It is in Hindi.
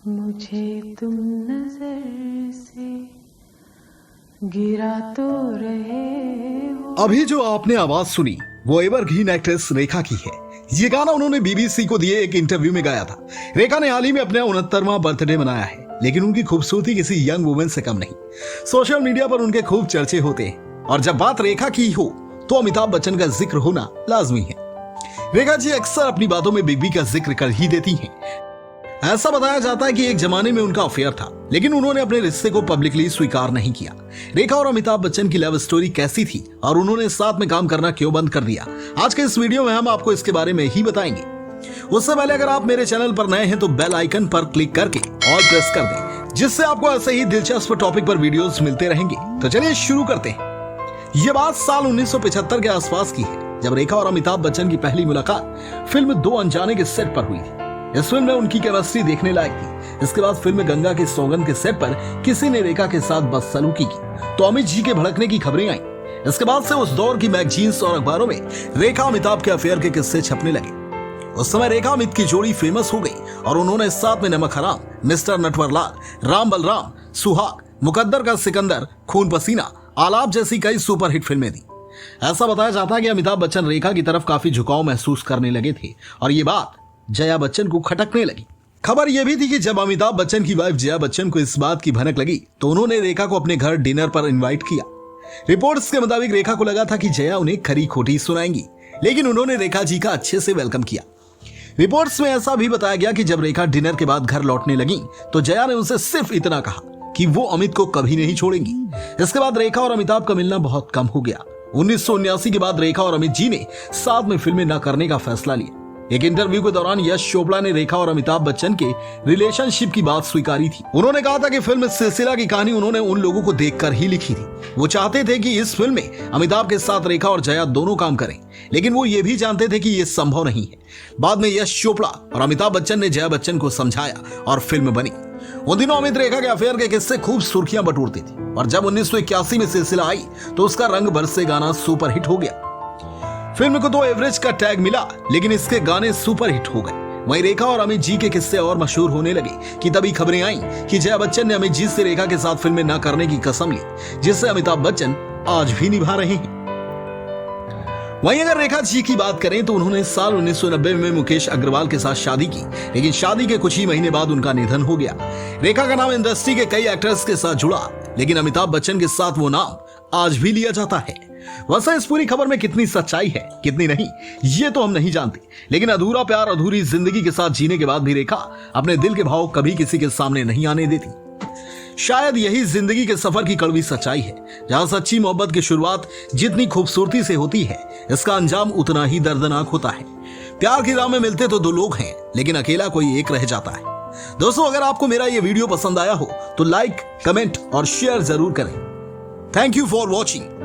मुझे तुम नजर से गिरा तो रहे हो। अभी जो आपने आवाज सुनी वो एवरग्रीन एक्ट्रेस रेखा की है। ये गाना उन्होंने बीबीसी को दिए एक इंटरव्यू में गाया था। रेखा ने हाल ही में अपना 69वां बर्थडे मनाया है, लेकिन उनकी खूबसूरती किसी यंग वुमेन से कम नहीं। सोशल मीडिया पर उनके खूब चर्चे होते हैं और जब बात रेखा की हो तो अमिताभ बच्चन का जिक्र होना लाजमी है। रेखा जी अक्सर अपनी बातों में बिग बी का जिक्र कर ही देती हैं। ऐसा बताया जाता है कि एक जमाने में उनका अफेयर था, लेकिन उन्होंने अपने रिश्ते को पब्लिकली स्वीकार नहीं किया। रेखा और अमिताभ बच्चन की लव स्टोरी कैसी थी और उन्होंने साथ में काम करना क्यों बंद कर दिया, आज के इस वीडियो में हम आपको इसके बारे में ही बताएंगे। उससे पहले अगर आप मेरे चैनल पर नए हैं तो बेल आइकन पर क्लिक करके ऑल प्रेस कर दें, जिससे आपको ऐसे ही दिलचस्प टॉपिक पर वीडियोस मिलते रहेंगे। तो चलिए शुरू करते हैं। ये बात साल 1975 के आसपास की है, जब रेखा और अमिताभ बच्चन की पहली मुलाकात फिल्म दो अनजाने के सेट पर हुई थी। इस फिल्म में उनकी केमिस्ट्री देखने लायक थी। इसके बाद फिल्म गंगा की सौगंध के सेट पर किसी ने रेखा के साथ बदसलूकी की तो अमित जी के भड़कने की खबरें आईं। इसके बाद से उस दौर की मैगजीन्स और अखबारों में रेखा अमिताभ के अफेयर के किस्से छपने लगे। उस समय रेखा अमित की जोड़ी फेमस हो गई और उन्होंने साथ में नमक हराम, मिस्टर नटवरलाल, राम बलराम, सुहाग, मुकद्दर का सिकंदर, खून पसीना, आलाप जैसी कई सुपरहिट फिल्में दी। ऐसा बताया जाता है कि अमिताभ बच्चन रेखा की तरफ काफी झुकाव महसूस करने लगे थे और ये बात जया बच्चन को खटकने लगी। खबर यह भी थी कि जब अमिताभ बच्चन की वाइफ जया बच्चन को इस बात की भनक लगी तो उन्होंने रेखा को अपने घर डिनर पर इनवाइट किया। रिपोर्ट्स के मुताबिक रेखा को लगा था कि जया उन्हें खरी खोटी सुनाएंगी, लेकिन उन्होंने रेखा जी का अच्छे से वेलकम किया। रिपोर्ट्स में ऐसा भी बताया गया कि जब रेखा डिनर के बाद घर लौटने लगी तो जया ने उनसे सिर्फ इतना कहा कि वो अमित को कभी नहीं छोड़ेंगी। इसके बाद रेखा और अमिताभ का मिलना बहुत कम हो गया। 1979 के बाद रेखा और अमित जी ने साथ में फिल्में न करने का फैसला लिया। एक इंटरव्यू के दौरान यश चोपड़ा ने रेखा और अमिताभ बच्चन के रिलेशनशिप की बात स्वीकारी थी। उन्होंने कहा था कि फिल्म सिलसिला की कहानी उन्होंने उन लोगों को देखकर ही लिखी थी। वो चाहते थे कि इस फिल्म में अमिताभ के साथ रेखा और जया दोनों काम करें, लेकिन वो ये भी जानते थे कि ये संभव नहीं है। बाद में यश चोपड़ा और अमिताभ बच्चन ने जया बच्चन को समझाया और फिल्म बनी। उन दिनों अमित रेखा के अफेयर के किस्से खूब सुर्खियां बटोरते थे और जब 1981 में सिलसिला आई तो उसका रंग बरसे गाना सुपरहिट हो गया। फिल्म को तो एवरेज का टैग मिला, लेकिन इसके गाने सुपरहिट हो गए। वहीं रेखा और अमित जी के किस्से और मशहूर होने लगे कि तभी खबरें आईं कि जया बच्चन ने अमित जी से रेखा के साथ फिल्में न करने की कसम ली, जिससे अमिताभ बच्चन आज भी निभा रहे हैं। वहीं अगर रेखा जी की बात करें तो उन्होंने साल 1990 में मुकेश अग्रवाल के साथ शादी की, लेकिन शादी के कुछ ही महीने बाद उनका निधन हो गया। रेखा का नाम इंडस्ट्री के कई एक्टर्स के साथ जुड़ा, लेकिन अमिताभ बच्चन के साथ वो नाम आज भी लिया जाता है। वैसे इस पूरी खबर में कितनी सच्चाई है कितनी नहीं ये तो हम नहीं जानते, लेकिन अधूरा प्यार अधूरी जिंदगी के साथ जीने के बाद भी रेखा अपने दिल के भाव कभी किसी के सामने नहीं आने देती। शायद यही जिंदगी के सफर की कड़वी सच्चाई है, जहां सच्ची मोहब्बत की शुरुआत जितनी खूबसूरती से होती है, इसका अंजाम उतना ही दर्दनाक होता है। प्यार की राह में मिलते तो दो लोग हैं, लेकिन अकेला कोई एक रह जाता है। दोस्तों, अगर आपको मेरा ये वीडियो पसंद आया हो तो लाइक, कमेंट और शेयर जरूर करें। Thank you for watching.